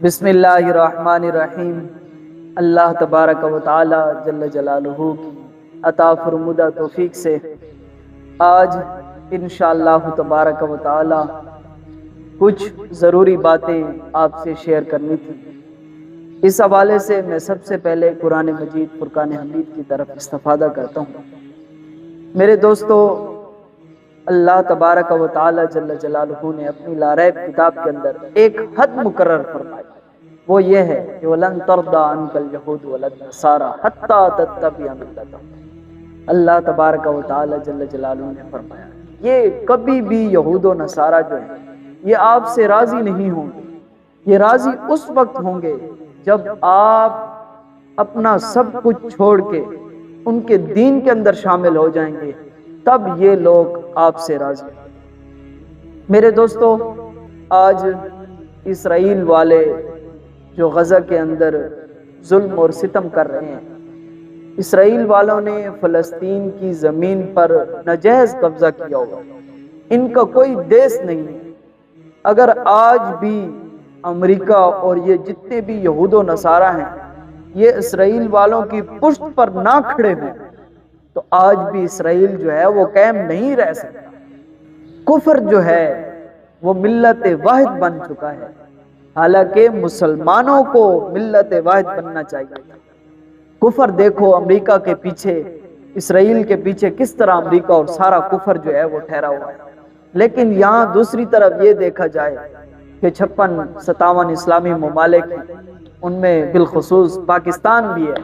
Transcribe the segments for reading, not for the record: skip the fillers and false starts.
بسم اللہ الرحمن الرحیم۔ اللہ تبارک و تعالی جل جلالہ کی عطا فرمودہ توفیق سے آج انشاءاللہ تبارک و تعالی کچھ ضروری باتیں آپ سے شیئر کرنی تھی۔ اس حوالے سے میں سب سے پہلے قرآن مجید فرقان حمید کی طرف استفادہ کرتا ہوں۔ میرے دوستو، اللہ تبارک و تعالی جل جلالہ نے اپنی لا ریب کتاب کے اندر ایک حد مقرر فرمائی، وہ یہ ہے کہ وَلَن تَرْضَىٰ عَنْكَ الْيَهُودُ وَلَا النَّصَارَىٰ حَتَّىٰ تَتَّبِعَ مِلَّتَهُمْ۔ اللہ تبارک و تعالی جل جلالہ نے فرمایا یہ کبھی بھی یہود و نصارہ جو ہیں یہ آپ سے راضی نہیں ہوں گے۔ یہ راضی اس وقت ہوں گے جب آپ اپنا سب کچھ چھوڑ کے ان کے دین کے اندر شامل ہو جائیں گے، تب یہ لوگ آپ سے راضی ہیں۔ میرے دوستو، آج اسرائیل والے جو غزہ کے اندر ظلم اور ستم کر رہے ہیں، اسرائیل والوں نے فلسطین کی زمین پر ناجائز قبضہ کیا ہوا، ان کا کوئی دیس نہیں ہے۔ اگر آج بھی امریکہ اور یہ جتنے بھی یہود و نصارہ ہیں یہ اسرائیل والوں کی پشت پر نہ کھڑے ہوں تو آج بھی اسرائیل جو ہے وہ قائم نہیں رہ سکتا۔ کفر جو ہے وہ ملت واحد بن چکا ہے، حالانکہ مسلمانوں کو ملت واحد بننا چاہیے تھا۔ کفر دیکھو امریکہ کے پیچھے، اسرائیل کے پیچھے کس طرح امریکہ اور سارا کفر جو ہے وہ ٹھہرا ہوا ہے، لیکن یہاں دوسری طرف یہ دیکھا جائے کہ 56-57 اسلامی ممالک ہیں، ان میں بالخصوص پاکستان بھی ہے،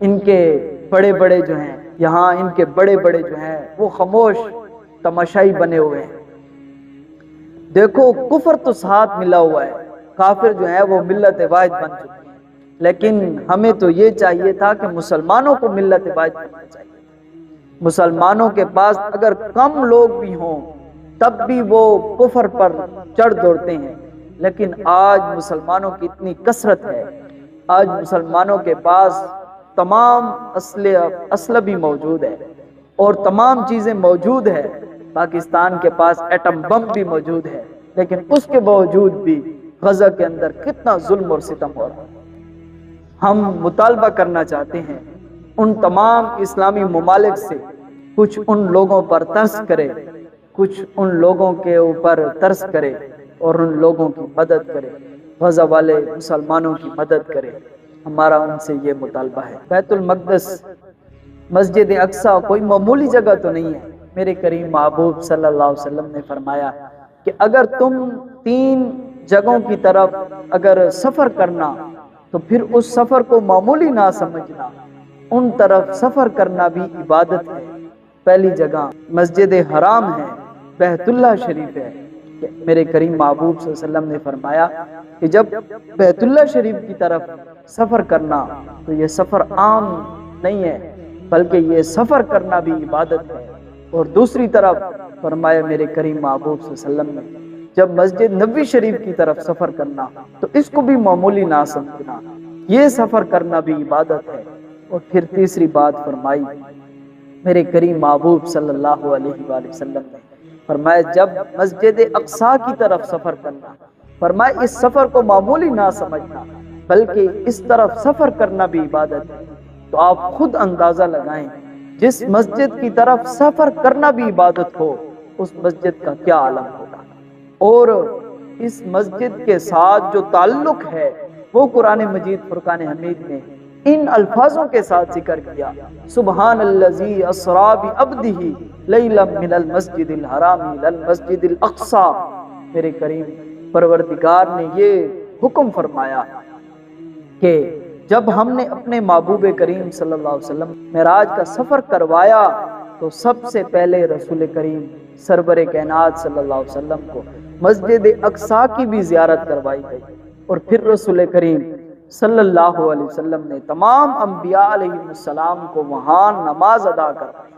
ان کے بڑے بڑے جو ہیں یہاں ان کے بڑے بڑے جو ہیں وہ خاموش تماشائی بنے ہوئے ہیں۔ دیکھو کفر تو ساتھ ملا ہوا ہے، کافر جو ہے وہ ملت واحد بن چکے ہیں، لیکن ہمیں تو یہ چاہیے تھا کہ مسلمانوں کو ملت واحد بننا چاہیے تھا۔ مسلمانوں کے پاس اگر کم لوگ بھی ہوں تب بھی وہ کفر پر چڑھ دوڑتے ہیں، لیکن آج مسلمانوں کی اتنی کثرت ہے، آج مسلمانوں کے پاس تمام اسلحہ بھی موجود ہے اور تمام چیزیں موجود ہے، پاکستان کے پاس ایٹم بم بھی موجود ہے، لیکن اس کے باوجود بھی غزہ کے اندر کتنا ظلم اور ستم ہو رہا ہے۔ ہم مطالبہ کرنا چاہتے ہیں ان تمام اسلامی ممالک سے کچھ ان لوگوں پر ترس کرے، کچھ ان لوگوں کے اوپر ترس کرے اور ان لوگوں کی مدد کرے، غزہ والے مسلمانوں کی مدد کرے۔ ہمارا ان سے یہ مطالبہ ہے۔ بیت المقدس، مسجد اقصی کوئی معمولی جگہ تو نہیں ہے۔ میرے کریم محبوب صلی اللہ علیہ وسلم نے فرمایا کہ اگر تم 3 جگہوں کی طرف اگر سفر کرنا تو پھر اس سفر کو معمولی نہ سمجھنا، ان طرف سفر کرنا بھی عبادت ہے۔ پہلی جگہ مسجد حرام ہے، بیت اللہ شریف ہے۔ میرے کریم محبوب صلی اللہ علیہ وسلم نے فرمایا کہ جب بیت اللہ شریف کی طرف سفر کرنا تو یہ سفر عام نہیں ہے، بلکہ یہ سفر کرنا بھی عبادت ہے۔ اور دوسری طرف فرمایا میرے کریم محبوب صلی اللہ علیہ وسلم نے جب مسجد نبوی شریف کی طرف سفر کرنا تو اس کو بھی معمولی نہ سمجھنا، یہ سفر کرنا بھی عبادت ہے۔ اور پھر تیسری بات فرمائی میرے کریم محبوب صلی اللہ علیہ وآلہ وسلم نے فرمایا جب مسجد اقصی کی طرف سفر کرنا، فرمایا اس سفر کو معمولی نہ سمجھنا بلکہ اس طرف سفر کرنا بھی عبادت ہے۔ تو آپ خود اندازہ لگائیں، جس مسجد کی طرف سفر کرنا بھی عبادت ہو اس مسجد کا کیا عالم ہوگا۔ اور اس مسجد کے ساتھ جو تعلق ہے وہ قرآن مجید فرقان حمید نے ان الفاظوں کے ساتھ ذکر کیا، سبحان الذی اسری بعبدہ لیلا من المسجد الحرام الی المسجد الاقصی۔ میرے کریم پروردگار نے یہ حکم فرمایا کہ جب ہم نے اپنے محبوب کریم صلی اللہ علیہ وسلم معراج کا سفر کروایا تو سب سے پہلے رسول کریم سرور کائنات صلی اللہ علیہ وسلم کو مسجد اقصی کی بھی زیارت کروائی گئی، اور پھر رسول کریم صلی اللہ علیہ وسلم نے تمام انبیاء علیہ السلام کو وہاں نماز ادا کروائی،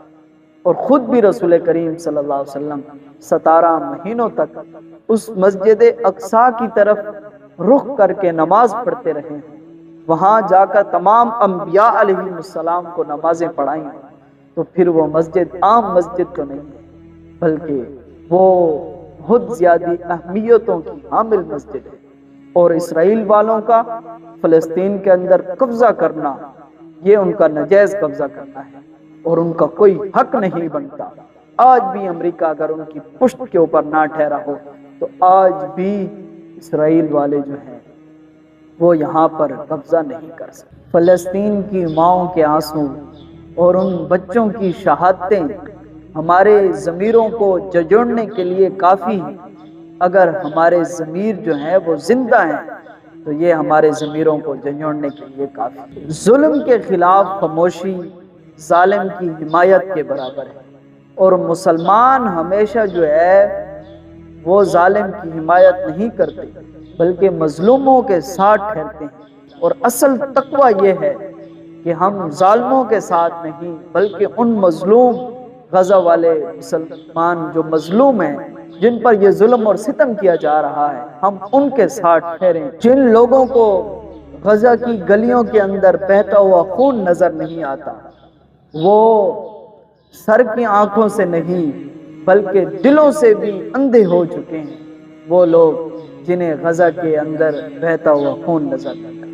اور خود بھی رسول کریم صلی اللہ علیہ وسلم 17 مہینوں تک اس مسجد اقصی کی طرف رخ کر کے نماز پڑھتے رہے، وہاں جا کر تمام انبیاء علیہ السلام کو نمازیں پڑھائیں۔ تو پھر وہ مسجد عام مسجد تو نہیں ہے، بلکہ وہ بہت زیادہ اہمیتوں کی حامل مسجد ہے۔ اور اسرائیل والوں کا فلسطین کے اندر قبضہ کرنا یہ ان کا ناجائز قبضہ کرنا ہے اور ان کا کوئی حق نہیں بنتا۔ آج بھی امریکہ اگر ان کی پشت کے اوپر نہ ٹھہرا ہو تو آج بھی اسرائیل والے جو ہیں وہ یہاں پر قبضہ نہیں کر سکتے۔ فلسطین کی ماؤں کے آنسو اور ان بچوں کی شہادتیں ہمارے ضمیروں کو جھنجھوڑنے کے لیے کافی ہیں۔ اگر ہمارے ضمیر جو ہیں وہ زندہ ہیں تو یہ ہمارے ضمیروں کو جھنجھوڑنے کے لیے کافی ہے۔ ظلم کے خلاف خاموشی ظالم کی حمایت کے برابر ہے، اور مسلمان ہمیشہ جو ہے وہ ظالم کی حمایت نہیں کرتے بلکہ مظلوموں کے ساتھ ٹھہرتے ہیں۔ اور اصل تقویٰ یہ ہے کہ ہم ظالموں کے ساتھ نہیں بلکہ ان مظلوم غزہ والے مسلمان جو مظلوم ہیں، جن پر یہ ظلم اور ستم کیا جا رہا ہے، ہم ان کے ساتھ ٹھہریں۔ جن لوگوں کو غزہ کی گلیوں کے اندر بہتا ہوا خون نظر نہیں آتا، وہ سر کی آنکھوں سے نہیں بلکہ دلوں سے بھی اندھے ہو چکے ہیں، وہ لوگ جنہیں غزہ کے اندر بہتا ہوا خون نظر آتا ہے۔